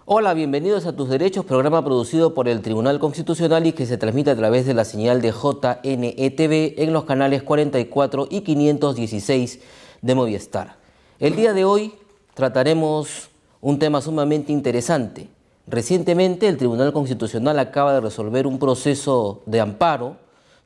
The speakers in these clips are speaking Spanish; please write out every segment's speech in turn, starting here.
Hola, bienvenidos a Tus Derechos, programa producido por el Tribunal Constitucional y que se transmite a través de la señal de JNETV en los canales 44 y 516 de Movistar. El día de hoy trataremos un tema sumamente interesante. Recientemente el Tribunal Constitucional acaba de resolver un proceso de amparo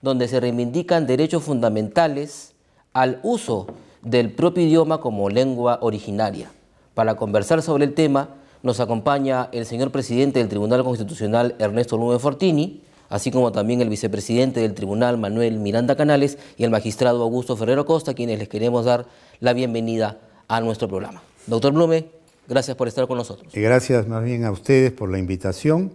donde se reivindican derechos fundamentales al uso del propio idioma como lengua originaria. Para conversar sobre el tema nos acompaña el señor presidente del Tribunal Constitucional, Ernesto Blume Fortini, así como también el vicepresidente del Tribunal, Manuel Miranda Canales, y el magistrado Augusto Ferrero Costa, quienes les queremos dar la bienvenida a nuestro programa. Doctor Blume, gracias por estar con nosotros. Gracias más bien a ustedes por la invitación.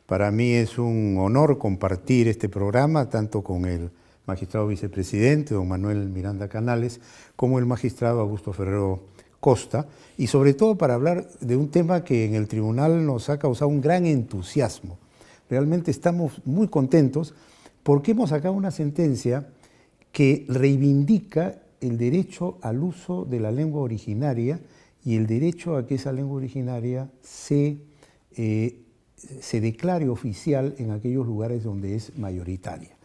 Para mí es un honor compartir este programa, tanto con el magistrado vicepresidente, don Manuel Miranda Canales, como el magistrado Augusto Ferrero Costa, y sobre todo para hablar de un tema que en el tribunal nos ha causado un gran entusiasmo. Realmente estamos muy contentos porque hemos sacado una sentencia que reivindica el derecho al uso de la lengua originaria y el derecho a que esa lengua originaria se declare oficial en aquellos lugares donde es mayoritaria,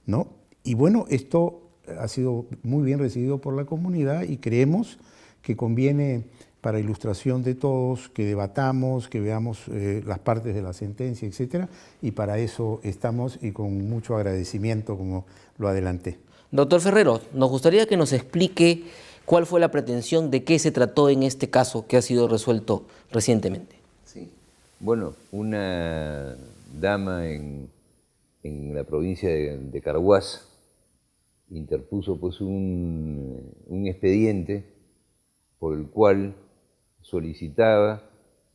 ¿no? Y bueno, esto ha sido muy bien recibido por la comunidad y creemos que conviene para ilustración de todos, que debatamos, que veamos las partes de la sentencia, etcétera, y para eso estamos y con mucho agradecimiento, como lo adelanté. Doctor Ferrero, nos gustaría que nos explique cuál fue la pretensión, de qué se trató en este caso que ha sido resuelto recientemente. Sí, bueno, una dama en la provincia de Carhuaz interpuso pues un expediente por el cual solicitaba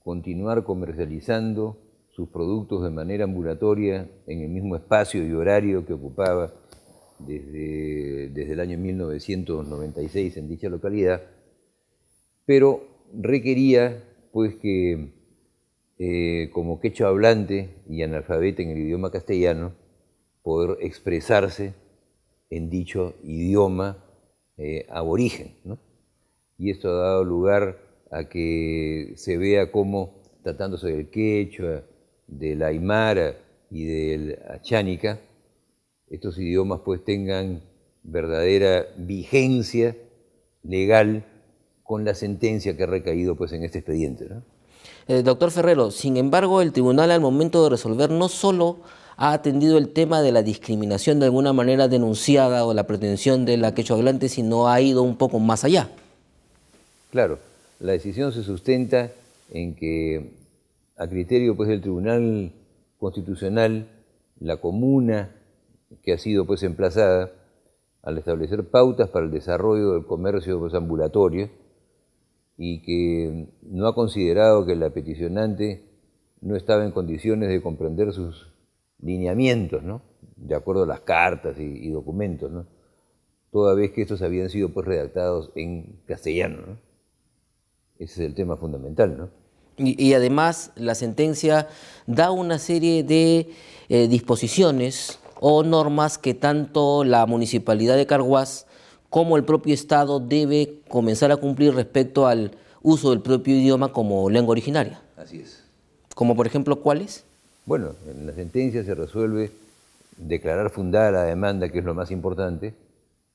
continuar comercializando sus productos de manera ambulatoria en el mismo espacio y horario que ocupaba desde el año 1996 en dicha localidad, pero requería pues que como quechua hablante y analfabeta en el idioma castellano, poder expresarse en dicho idioma aborigen, ¿no? Y esto ha dado lugar a que se vea cómo, tratándose del quechua, del aymara y del achánica, estos idiomas pues tengan verdadera vigencia legal con la sentencia que ha recaído pues en este expediente, ¿no? Doctor Ferrero, sin embargo, el tribunal al momento de resolver no solo ha atendido el tema de la discriminación de alguna manera denunciada o la pretensión de la quechua hablante, sino ha ido un poco más allá. Claro, la decisión se sustenta en que, a criterio pues del Tribunal Constitucional, la comuna que ha sido pues emplazada, al establecer pautas para el desarrollo del comercio pues ambulatorio, y que no ha considerado que la peticionante no estaba en condiciones de comprender sus lineamientos, ¿no?, de acuerdo a las cartas y documentos, ¿no?, toda vez que estos habían sido pues redactados en castellano, ¿no? Ese es el tema fundamental, ¿no? Y además la sentencia da una serie de disposiciones o normas que tanto la Municipalidad de Carhuaz como el propio Estado debe comenzar a cumplir respecto al uso del propio idioma como lengua originaria. Así es. Como por ejemplo, ¿cuáles? Bueno, en la sentencia se resuelve declarar fundada la demanda, que es lo más importante,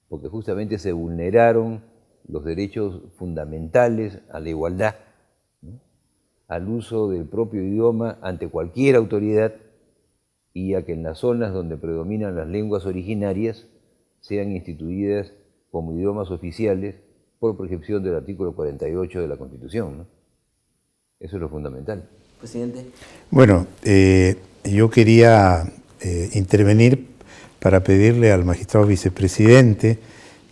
porque justamente se vulneraron los derechos fundamentales a la igualdad, ¿no?, al uso del propio idioma ante cualquier autoridad y a que en las zonas donde predominan las lenguas originarias sean instituidas como idiomas oficiales por precepción del artículo 48 de la Constitución, ¿no? Eso es lo fundamental. Presidente. Bueno, yo quería intervenir para pedirle al magistrado vicepresidente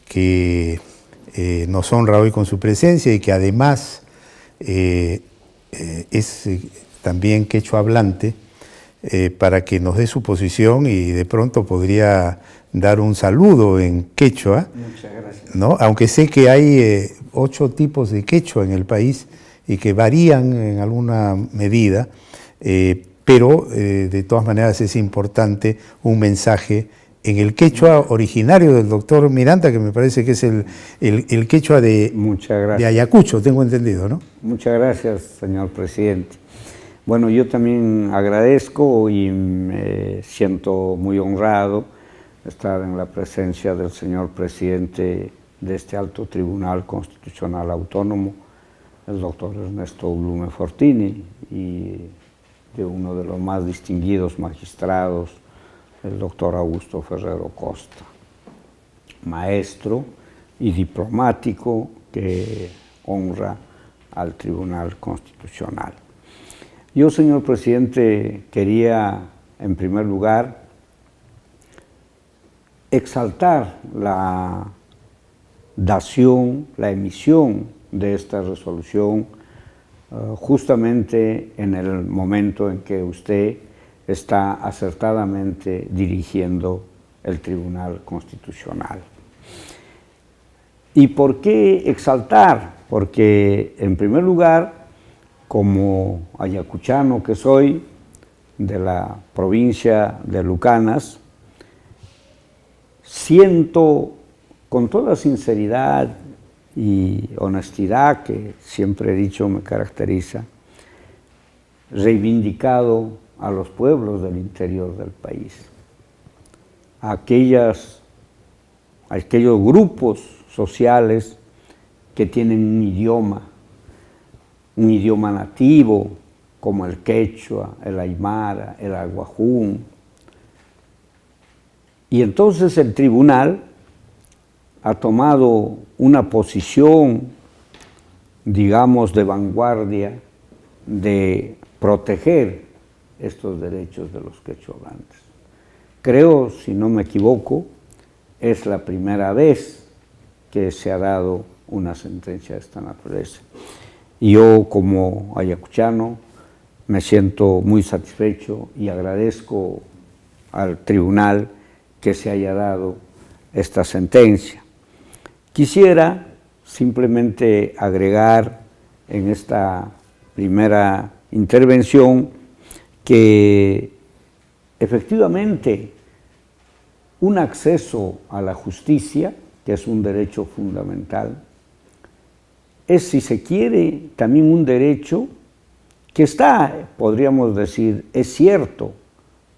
que nos honra hoy con su presencia y que además es también quechua hablante, para que nos dé su posición y de pronto podría dar un saludo en quechua. Muchas gracias. ¿No? Aunque sé que hay 8 tipos de quechua en el país y que varían en alguna medida, pero de todas maneras es importante un mensaje en el quechua originario del doctor Miranda, que me parece que es el quechua de Ayacucho, tengo entendido, ¿no? Muchas gracias, señor presidente. Bueno, yo también agradezco y me siento muy honrado estar en la presencia del señor presidente de este Alto Tribunal Constitucional Autónomo, el doctor Ernesto Blume Fortini, y de uno de los más distinguidos magistrados, el doctor Augusto Ferrero Costa, maestro y diplomático que honra al Tribunal Constitucional. Yo, señor presidente, quería, en primer lugar, exaltar la dación, la emisión de esta resolución justamente en el momento en que usted está acertadamente dirigiendo el Tribunal Constitucional. ¿Y por qué exaltar? Porque, en primer lugar, como ayacuchano que soy, de la provincia de Lucanas, siento con toda sinceridad y honestidad, que siempre he dicho me caracteriza, reivindicado a los pueblos del interior del país, a aquellos grupos sociales que tienen un idioma nativo, como el quechua, el aymara, el aguajún. Y entonces el tribunal ha tomado una posición, digamos, de vanguardia, de proteger estos derechos de los quechohablantes. Creo, si no me equivoco, es la primera vez que se ha dado una sentencia de esta naturaleza. Y yo, como ayacuchano, me siento muy satisfecho y agradezco al tribunal que se haya dado esta sentencia. Quisiera simplemente agregar en esta primera intervención que efectivamente un acceso a la justicia, que es un derecho fundamental, es, si se quiere, también un derecho que está, podríamos decir, es cierto,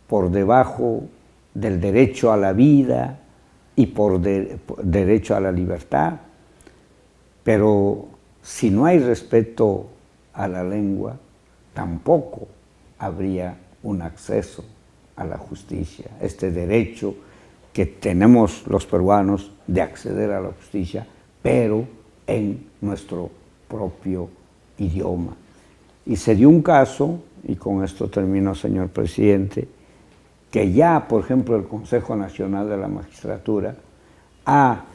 por debajo del derecho a la vida y por derecho a la libertad, pero si no hay respeto a la lengua, tampoco habría un acceso a la justicia, este derecho que tenemos los peruanos de acceder a la justicia, pero en nuestro propio idioma. Y se dio un caso, y con esto termino, señor presidente, que ya, por ejemplo, el Consejo Nacional de la Magistratura ha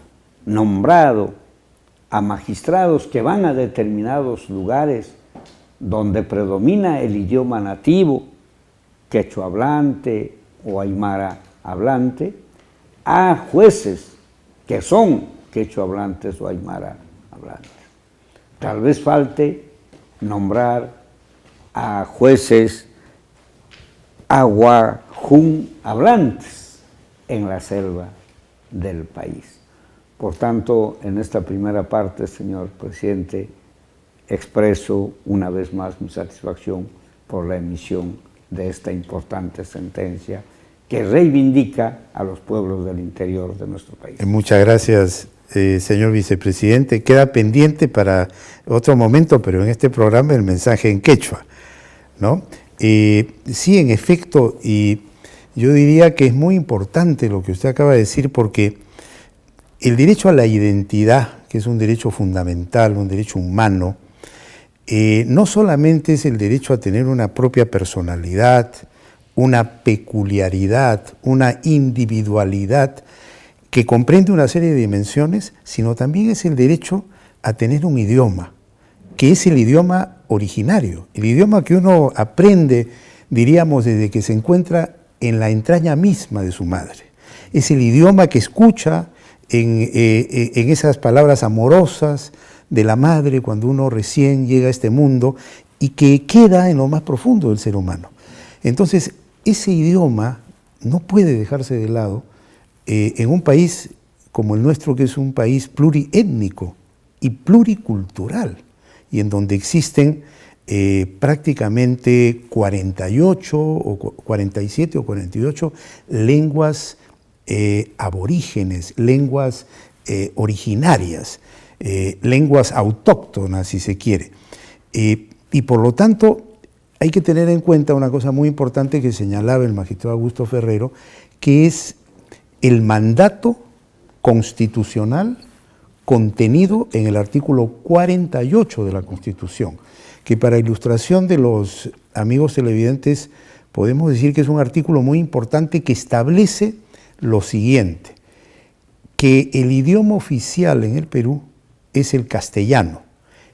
nombrado a magistrados que van a determinados lugares donde predomina el idioma nativo, quechua hablante o aymara hablante, a jueces que son quechua hablantes o aymara hablantes. Tal vez falte nombrar a jueces aguajún hablantes en la selva del país. Por tanto, en esta primera parte, señor presidente, expreso una vez más mi satisfacción por la emisión de esta importante sentencia que reivindica a los pueblos del interior de nuestro país. Muchas gracias, señor vicepresidente. Queda pendiente para otro momento, pero en este programa el mensaje en quechua, ¿no? Sí, en efecto, y yo diría que es muy importante lo que usted acaba de decir, porque el derecho a la identidad, que es un derecho fundamental, un derecho humano, no solamente es el derecho a tener una propia personalidad, una peculiaridad, una individualidad que comprende una serie de dimensiones, sino también es el derecho a tener un idioma, que es el idioma originario, el idioma que uno aprende, diríamos, desde que se encuentra en la entraña misma de su madre. Es el idioma que escucha en esas palabras amorosas de la madre cuando uno recién llega a este mundo y que queda en lo más profundo del ser humano. Entonces, ese idioma no puede dejarse de lado en un país como el nuestro, que es un país pluriétnico y pluricultural, y en donde existen prácticamente 48 o 47 o 48 lenguas aborígenes, lenguas originarias, lenguas autóctonas, si se quiere. Y por lo tanto, hay que tener en cuenta una cosa muy importante que señalaba el magistrado Augusto Ferrero, que es el mandato constitucional contenido en el artículo 48 de la Constitución, que para ilustración de los amigos televidentes podemos decir que es un artículo muy importante que establece lo siguiente, que el idioma oficial en el Perú es el castellano,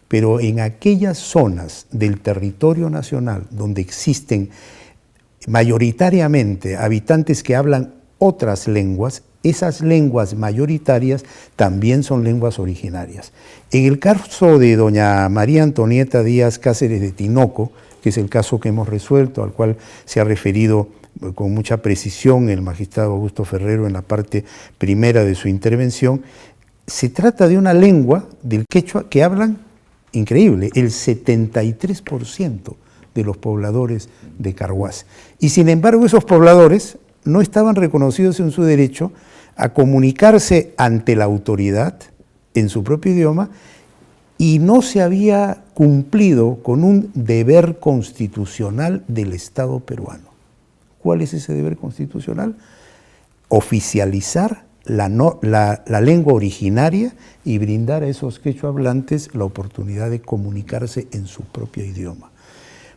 pero en aquellas zonas del territorio nacional donde existen mayoritariamente habitantes que hablan otras lenguas, esas lenguas mayoritarias también son lenguas originarias. En el caso de doña María Antonieta Díaz Cáceres de Tinoco, que es el caso que hemos resuelto, al cual se ha referido con mucha precisión el magistrado Augusto Ferrero en la parte primera de su intervención, se trata de una lengua del quechua que hablan, increíble, el 73% de los pobladores de Carhuaz. Y sin embargo esos pobladores no estaban reconocidos en su derecho a comunicarse ante la autoridad en su propio idioma y no se había cumplido con un deber constitucional del Estado peruano. ¿Cuál es ese deber constitucional? Oficializar la lengua originaria y brindar a esos quechua hablantes la oportunidad de comunicarse en su propio idioma.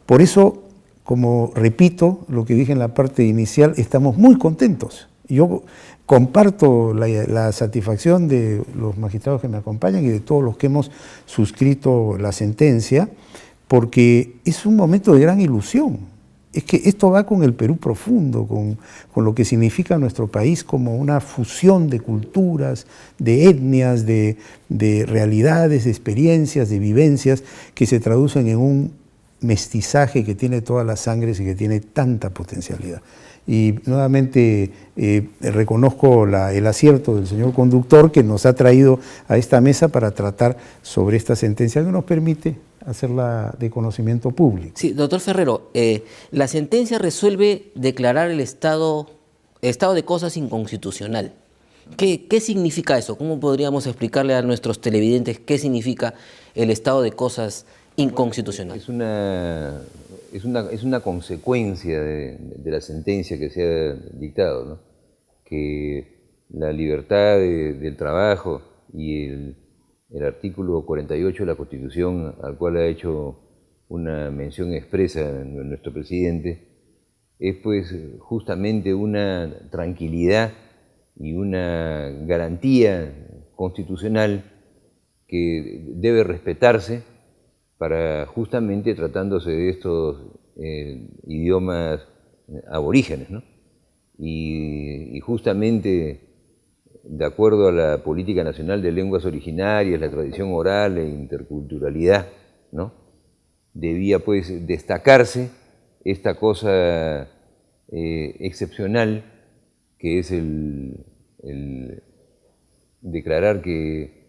Por eso, como repito lo que dije en la parte inicial, estamos muy contentos. Yo comparto la satisfacción de los magistrados que me acompañan y de todos los que hemos suscrito la sentencia, porque es un momento de gran ilusión. Es que esto va con el Perú profundo, con lo que significa nuestro país como una fusión de culturas, de etnias, de realidades, de experiencias, de vivencias que se traducen en un mestizaje que tiene todas las sangres y que tiene tanta potencialidad. Y nuevamente reconozco el acierto del señor conductor que nos ha traído a esta mesa para tratar sobre esta sentencia que nos permite hacerla de conocimiento público. Sí, doctor Ferrero, la sentencia resuelve declarar el estado de cosas inconstitucional. ¿Qué significa eso? ¿Cómo podríamos explicarle a nuestros televidentes qué significa el estado de cosas inconstitucional? Es una consecuencia de la sentencia que se ha dictado, ¿no? Que la libertad del trabajo y el artículo 48 de la Constitución, al cual ha hecho una mención expresa nuestro presidente, es pues justamente una tranquilidad y una garantía constitucional que debe respetarse para justamente tratándose de estos idiomas aborígenes, ¿no? Y justamente de acuerdo a la Política Nacional de Lenguas Originarias, la tradición oral e interculturalidad, ¿no? Debía pues destacarse esta cosa excepcional que es el declarar que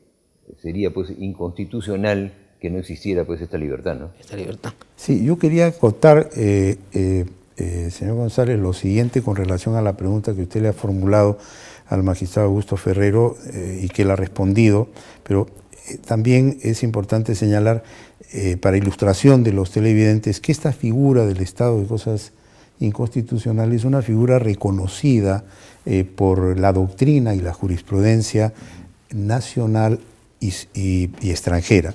sería pues inconstitucional que no existiera pues esta libertad, ¿no? Esta libertad. Sí, yo quería contar, señor González, lo siguiente con relación a la pregunta que usted le ha formulado al magistrado Augusto Ferrero y que él ha respondido, pero también es importante señalar, para ilustración de los televidentes, que esta figura del estado de cosas inconstitucionales es una figura reconocida por la doctrina y la jurisprudencia nacional y extranjera.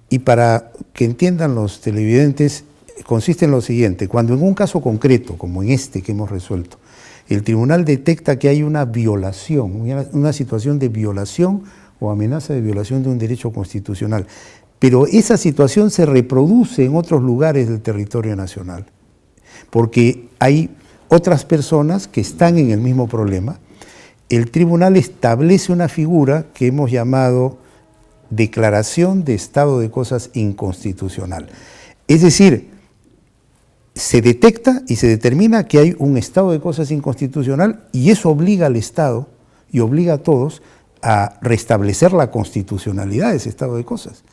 Y para que entiendan los televidentes, consiste en lo siguiente: cuando en un caso concreto, como en este que hemos resuelto, el tribunal detecta que hay una violación, una situación de violación o amenaza de violación de un derecho constitucional, pero esa situación se reproduce en otros lugares del territorio nacional, porque hay otras personas que están en el mismo problema, el tribunal establece una figura que hemos llamado declaración de estado de cosas inconstitucional. Es decir, se detecta y se determina que hay un estado de cosas inconstitucional y eso obliga al Estado y obliga a todos a restablecer la constitucionalidad de ese estado de cosas.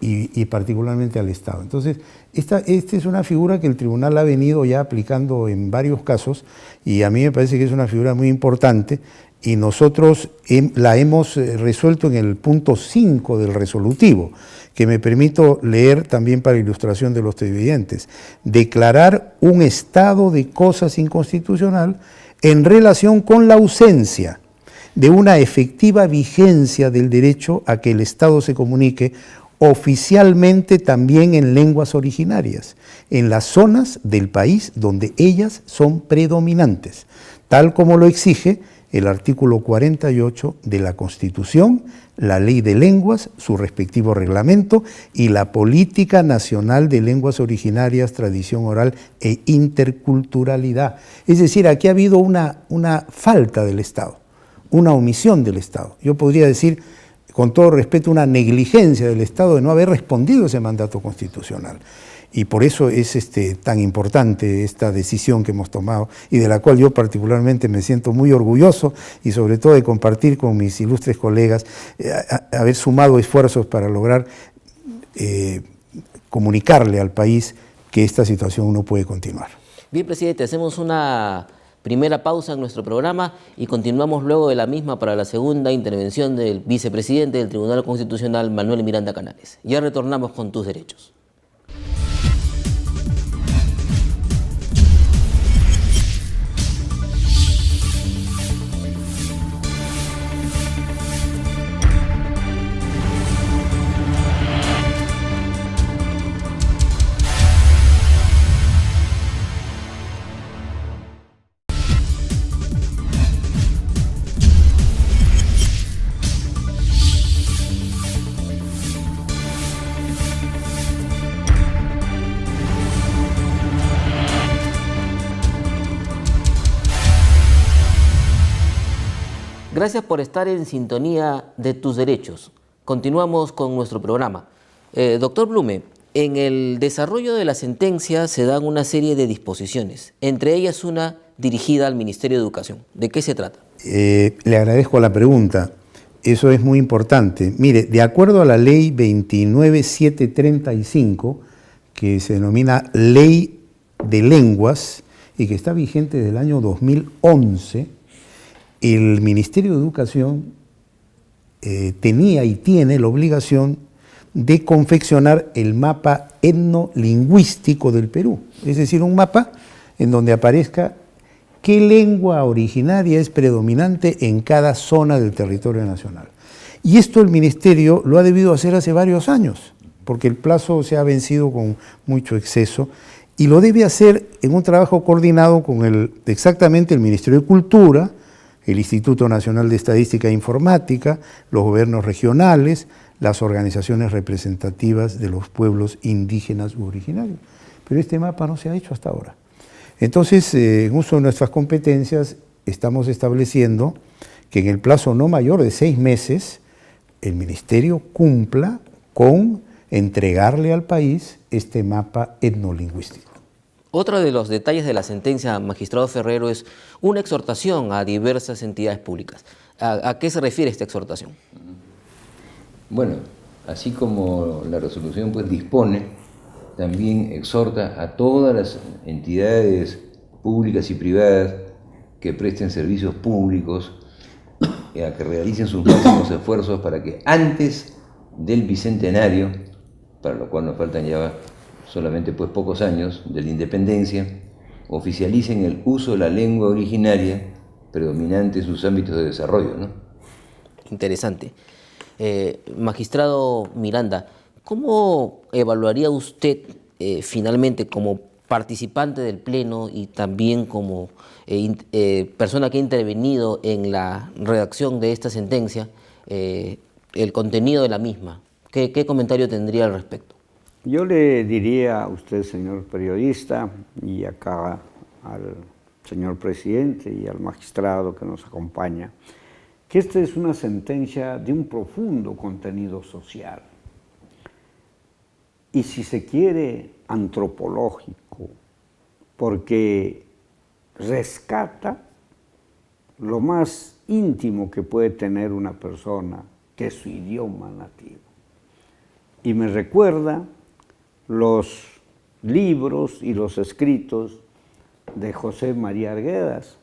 y particularmente al Estado. Entonces, esta es una figura que el tribunal ha venido ya aplicando en varios casos y a mí me parece que es una figura muy importante y nosotros la hemos resuelto en el punto 5 del resolutivo, que me permito leer también para ilustración de los televidentes. Declarar un estado de cosas inconstitucional en relación con la ausencia de una efectiva vigencia del derecho a que el Estado se comunique oficialmente también en lenguas originarias, en las zonas del país donde ellas son predominantes, tal como lo exige el artículo 48 de la Constitución, la Ley de Lenguas, su respectivo reglamento y la Política Nacional de Lenguas Originarias, Tradición Oral e Interculturalidad. Es decir, aquí ha habido una falta del Estado, una omisión del Estado. Yo podría decir, con todo respeto, una negligencia del Estado de no haber respondido a ese mandato constitucional. Y por eso es tan importante esta decisión que hemos tomado y de la cual yo particularmente me siento muy orgulloso y sobre todo de compartir con mis ilustres colegas, haber sumado esfuerzos para lograr comunicarle al país que esta situación no puede continuar. Bien, presidente, hacemos una primera pausa en nuestro programa y continuamos luego de la misma para la segunda intervención del vicepresidente del Tribunal Constitucional, Manuel Miranda Canales. Ya retornamos con Tus Derechos. Gracias por estar en sintonía de Tus Derechos. Continuamos con nuestro programa. Doctor Blume, en el desarrollo de la sentencia se dan una serie de disposiciones, entre ellas una dirigida al Ministerio de Educación. ¿De qué se trata? Le agradezco la pregunta. Eso es muy importante. Mire, de acuerdo a la ley 29735, que se denomina Ley de Lenguas y que está vigente desde el año 2011, el Ministerio de Educación tenía y tiene la obligación de confeccionar el mapa etnolingüístico del Perú, es decir, un mapa en donde aparezca qué lengua originaria es predominante en cada zona del territorio nacional. Y esto el Ministerio lo ha debido hacer hace varios años, porque el plazo se ha vencido con mucho exceso, y lo debe hacer en un trabajo coordinado con exactamente el Ministerio de Cultura, el Instituto Nacional de Estadística e Informática, los gobiernos regionales, las organizaciones representativas de los pueblos indígenas u originarios. Pero este mapa no se ha hecho hasta ahora. Entonces, en uso de nuestras competencias, estamos estableciendo que en el plazo no mayor de 6 meses, el Ministerio cumpla con entregarle al país este mapa etnolingüístico. Otro de los detalles de la sentencia, magistrado Ferrero, es una exhortación a diversas entidades públicas. ¿A qué se refiere esta exhortación? Bueno, así como la resolución pues dispone, también exhorta a todas las entidades públicas y privadas que presten servicios públicos a que realicen sus máximos esfuerzos para que antes del bicentenario, para lo cual nos faltan ya solamente pues pocos años de la independencia, oficialicen el uso de la lengua originaria predominante en sus ámbitos de desarrollo, ¿no? Interesante. Magistrado Miranda, ¿cómo evaluaría usted finalmente como participante del Pleno y también como persona que ha intervenido en la redacción de esta sentencia, el contenido de la misma? ¿Qué comentario tendría al respecto? Yo le diría a usted, señor periodista, y acá al señor presidente y al magistrado que nos acompaña, que esta es una sentencia de un profundo contenido social y, si se quiere, antropológico, porque rescata lo más íntimo que puede tener una persona, que es su idioma nativo. y me recuerda los libros y los escritos de José María Arguedas,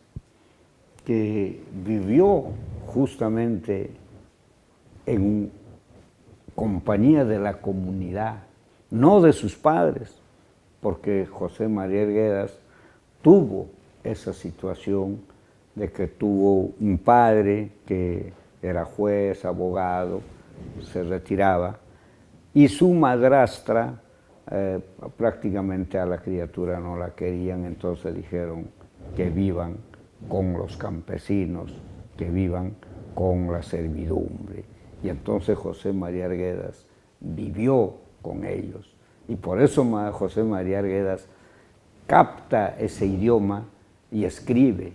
que vivió justamente en compañía de la comunidad, no de sus padres, porque José María Arguedas tuvo esa situación de que tuvo un padre que era juez, abogado, se retiraba, y su madrastra prácticamente a la criatura no la querían, entonces dijeron que vivan con los campesinos, que vivan con la servidumbre. Y entonces José María Arguedas vivió con ellos. Y por eso José María Arguedas capta ese idioma y escribe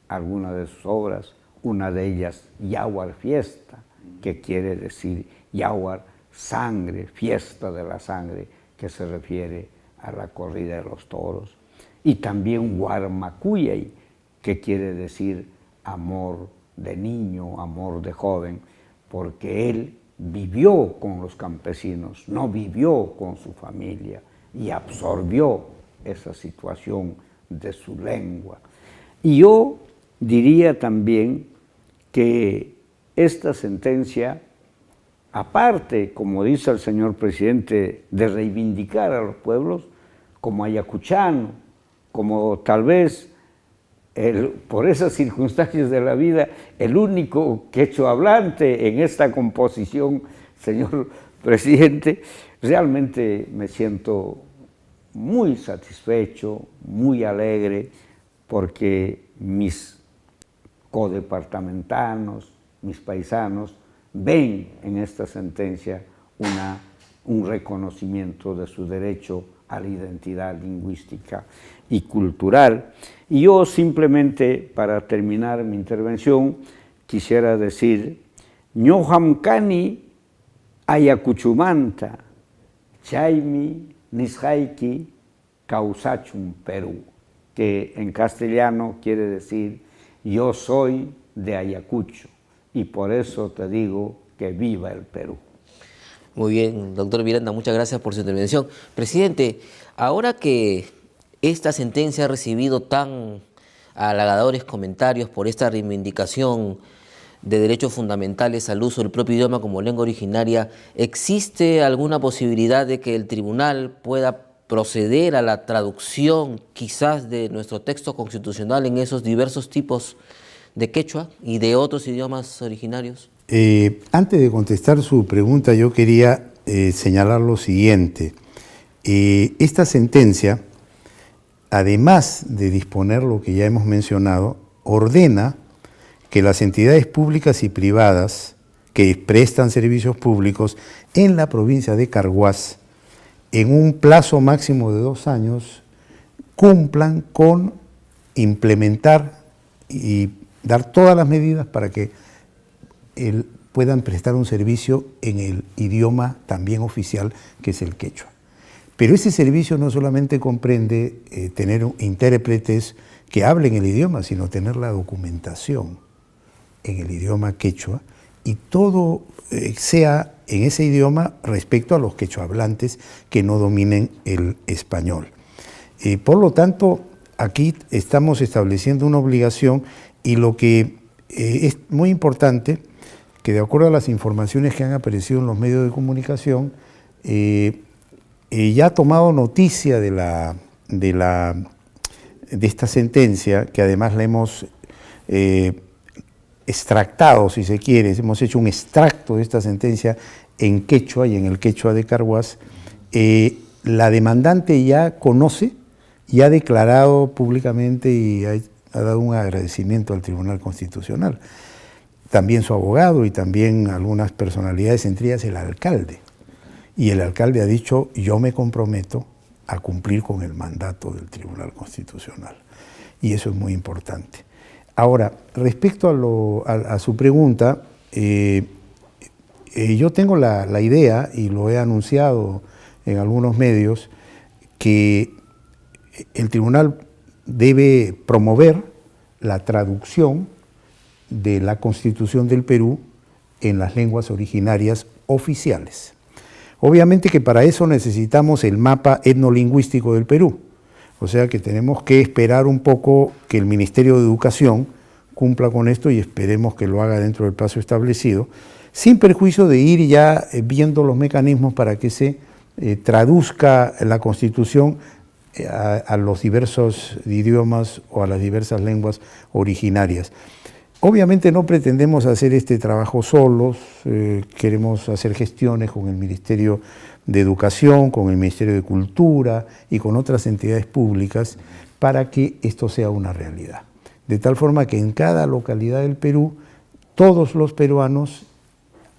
algunas de sus obras, una de ellas, Yaguar Fiesta, que quiere decir Yaguar, sangre, fiesta de la sangre, que se refiere a la corrida de los toros. Y también Guarmacuyay, que quiere decir amor de niño, amor de joven, porque él vivió con los campesinos, no vivió con su familia y absorbió esa situación de su lengua. Y yo diría también que esta sentencia, aparte, como dice el señor presidente, de reivindicar a los pueblos, como ayacuchano, como tal vez, por esas circunstancias de la vida, el único quechua hablante en esta composición, señor presidente, realmente me siento muy satisfecho, muy alegre, porque mis codepartamentanos, mis paisanos, ven en esta sentencia un reconocimiento de su derecho a la identidad lingüística y cultural. Y yo simplemente, para terminar mi intervención, quisiera decir, ñohamkani ayacuchumanta, chaymi nishaiki causachum Perú, que en castellano quiere decir, yo soy de Ayacucho, y por eso te digo que viva el Perú. Muy bien, doctor Miranda, muchas gracias por su intervención. Presidente, ahora que esta sentencia ha recibido tan halagadores comentarios por esta reivindicación de derechos fundamentales al uso del propio idioma como lengua originaria, ¿existe alguna posibilidad de que el tribunal pueda proceder a la traducción quizás de nuestro texto constitucional en esos diversos tipos de quechua y de otros idiomas originarios? Antes de contestar su pregunta, yo quería señalar lo siguiente. Esta sentencia, además de disponer lo que ya hemos mencionado, ordena que las entidades públicas y privadas que prestan servicios públicos en la provincia de Carhuaz, en un plazo máximo de 2 años, cumplan con implementar y dar todas las medidas para que puedan prestar un servicio en el idioma también oficial, que es el quechua. Pero ese servicio no solamente comprende tener intérpretes que hablen el idioma, sino tener la documentación en el idioma quechua, y todo sea en ese idioma respecto a los quechuahablantes que no dominen el español. Por lo tanto, aquí estamos estableciendo una obligación, y lo que es muy importante, que de acuerdo a las informaciones que han aparecido en los medios de comunicación, ya ha tomado noticia de esta sentencia, que además la hemos extractado, si se quiere, hemos hecho un extracto de esta sentencia en quechua y en el quechua de Carhuaz. La demandante ya conoce y ha declarado públicamente y ha dado un agradecimiento al Tribunal Constitucional. También su abogado y también algunas personalidades, entre ellas el alcalde. Y el alcalde ha dicho, yo me comprometo a cumplir con el mandato del Tribunal Constitucional. Y eso es muy importante. Ahora, respecto a su pregunta, yo tengo la idea, y lo he anunciado en algunos medios, que el tribunal debe promover la traducción de la Constitución del Perú en las lenguas originarias oficiales. Obviamente que para eso necesitamos el mapa etnolingüístico del Perú, o sea que tenemos que esperar un poco que el Ministerio de Educación cumpla con esto y esperemos que lo haga dentro del plazo establecido, sin perjuicio de ir ya viendo los mecanismos para que se traduzca la Constitución a los diversos idiomas o a las diversas lenguas originarias. Obviamente no pretendemos hacer este trabajo solos, queremos hacer gestiones con el Ministerio de Educación, con el Ministerio de Cultura y con otras entidades públicas para que esto sea una realidad. De tal forma que en cada localidad del Perú, todos los peruanos,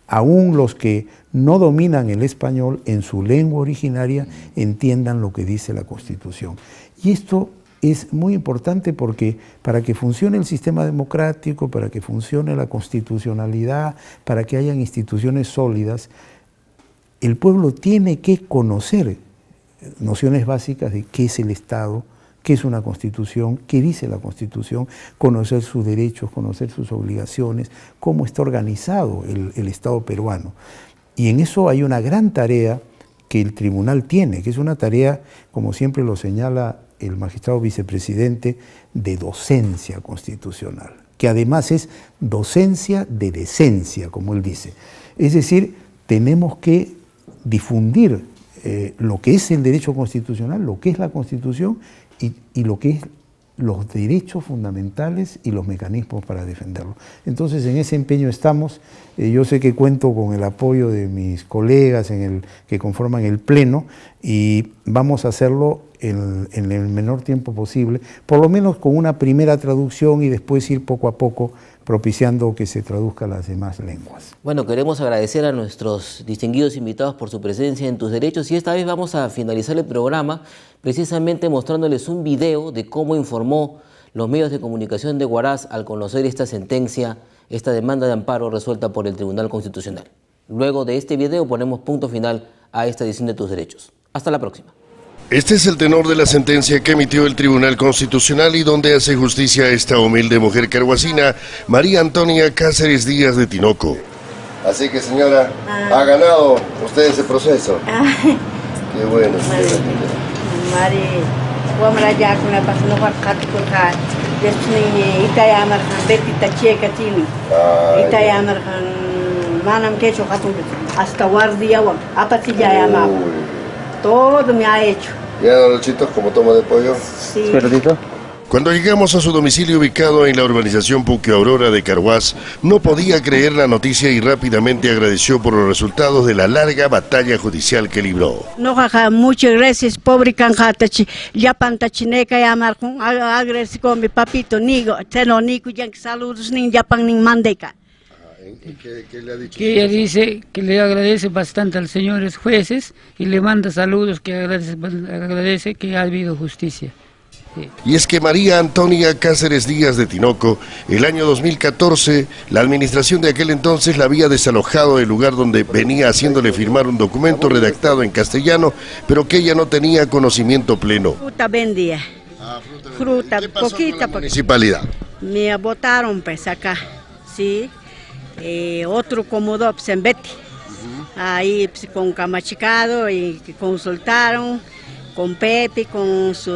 aún los que no dominan el español en su lengua originaria, entiendan lo que dice la Constitución. Y esto es muy importante porque para que funcione el sistema democrático, para que funcione la constitucionalidad, para que hayan instituciones sólidas, el pueblo tiene que conocer nociones básicas de qué es el Estado, qué es una Constitución, qué dice la Constitución, conocer sus derechos, conocer sus obligaciones, cómo está organizado el Estado peruano. Y en eso hay una gran tarea que el tribunal tiene, que es una tarea, como siempre lo señala el magistrado vicepresidente, de docencia constitucional, que además es docencia de decencia, como él dice. Es decir, tenemos que difundir lo que es el derecho constitucional, lo que es la Constitución y lo que es los derechos fundamentales y los mecanismos para defenderlo. Entonces, en ese empeño estamos. Yo sé que cuento con el apoyo de mis colegas que conforman el Pleno y vamos a hacerlo en el menor tiempo posible, por lo menos con una primera traducción y después ir poco a poco propiciando que se traduzca a las demás lenguas. Bueno, queremos agradecer a nuestros distinguidos invitados por su presencia en Tus Derechos y esta vez vamos a finalizar el programa precisamente mostrándoles un video de cómo informó los medios de comunicación de Huaraz al conocer esta sentencia, esta demanda de amparo resuelta por el Tribunal Constitucional. Luego de este video ponemos punto final a esta edición de Tus Derechos. Hasta la próxima. Este es el tenor de la sentencia que emitió el Tribunal Constitucional y donde hace justicia a esta humilde mujer carhuacina, María Antonia Cáceres Díaz de Tinoco. Así que, señora, ha ganado usted ese proceso. Qué bueno, señora. Todo me ha hecho. ¿Ya los chitos como toma de pollo? Sí. Cuando llegamos a su domicilio ubicado en la urbanización Puque Aurora de Carhuaz, no podía creer la noticia y rápidamente agradeció por los resultados de la larga batalla judicial que libró. No, jaja, muchas gracias, pobre canjatachi. Ya pantachineca ya marcón, agradezco con mi papito, nigo, teno nico, ya saludos, ni ya pan ni mandeca. ¿Qué le ha dicho? Que ella dice que le agradece bastante a los señores jueces y le manda saludos, que agradece que ha habido justicia. Sí. Y es que María Antonia Cáceres Díaz de Tinoco, el año 2014, la administración de aquel entonces la había desalojado del lugar donde venía haciéndole firmar un documento redactado en castellano, pero que ella no tenía conocimiento pleno. Fruta vendía. Fruta, poquita, municipalidad. Me botaron pues acá, sí. Otro comodó pues, en Betty. Ahí pues, con Camachicado y consultaron con Pepe, con su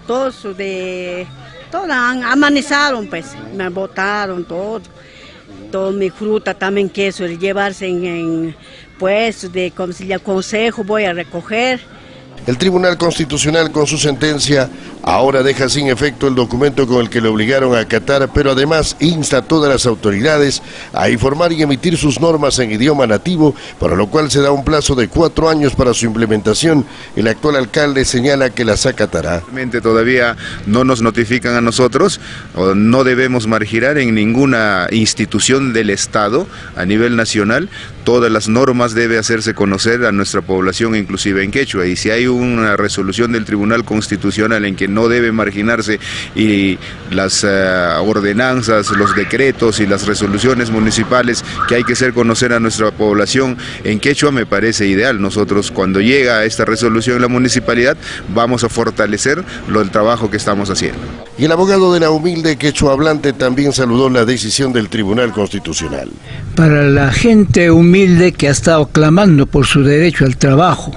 todo su de todo amanizaron pues, me botaron todo mi fruta también queso llevarse en puestos de como si el consejo voy a recoger. El Tribunal Constitucional con su sentencia ahora deja sin efecto el documento con el que le obligaron a acatar, pero además insta a todas las autoridades a informar y emitir sus normas en idioma nativo, para lo cual se da un plazo de 4 años para su implementación. El actual alcalde señala que las acatará. Todavía no nos notifican a nosotros, o no debemos marginar en ninguna institución del Estado a nivel nacional. Todas las normas debe hacerse conocer a nuestra población, inclusive en quechua, y si hay una resolución del Tribunal Constitucional en que no debe marginarse y las ordenanzas, los decretos y las resoluciones municipales que hay que hacer conocer a nuestra población en quechua, me parece ideal. Nosotros cuando llega esta resolución en la municipalidad vamos a fortalecer el trabajo que estamos haciendo. Y el abogado de la humilde quechua hablante también saludó la decisión del Tribunal Constitucional. Para la gente humilde humilde que ha estado clamando por su derecho al trabajo.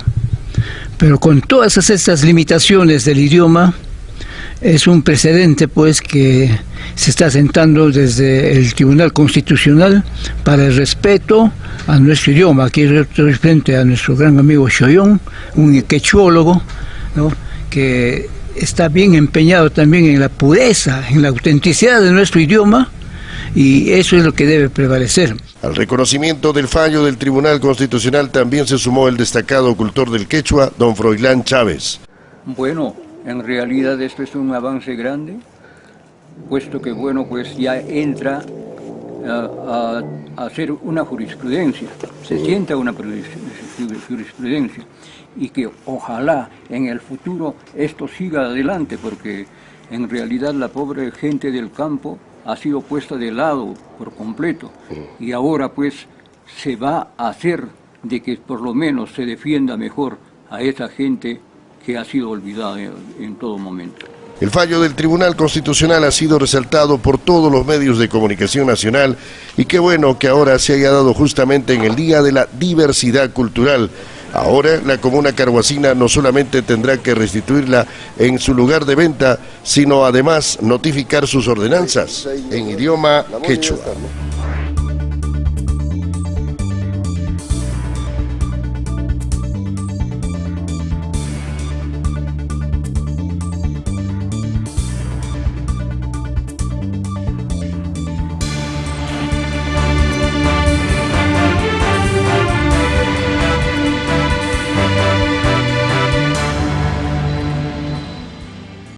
Pero con todas estas limitaciones del idioma, es un precedente pues que se está sentando desde el Tribunal Constitucional para el respeto a nuestro idioma. Aquí estoy frente a nuestro gran amigo Xoyón, un quechuólogo, ¿no?, que está bien empeñado también en la pureza, en la autenticidad de nuestro idioma, y eso es lo que debe prevalecer. Al reconocimiento del fallo del Tribunal Constitucional también se sumó el destacado cultor del quechua, don Froilán Chávez. Bueno, en realidad esto es un avance grande, puesto que bueno, pues ya entra a hacer una jurisprudencia, se sienta una jurisprudencia, y que ojalá en el futuro esto siga adelante, porque en realidad la pobre gente del campo ha sido puesta de lado por completo, y ahora pues se va a hacer de que por lo menos se defienda mejor a esa gente que ha sido olvidada en todo momento. El fallo del Tribunal Constitucional ha sido resaltado por todos los medios de comunicación nacional, y qué bueno que ahora se haya dado justamente en el Día de la Diversidad Cultural. Ahora la comuna carhuacina no solamente tendrá que restituirla en su lugar de venta, sino además notificar sus ordenanzas en idioma quechua.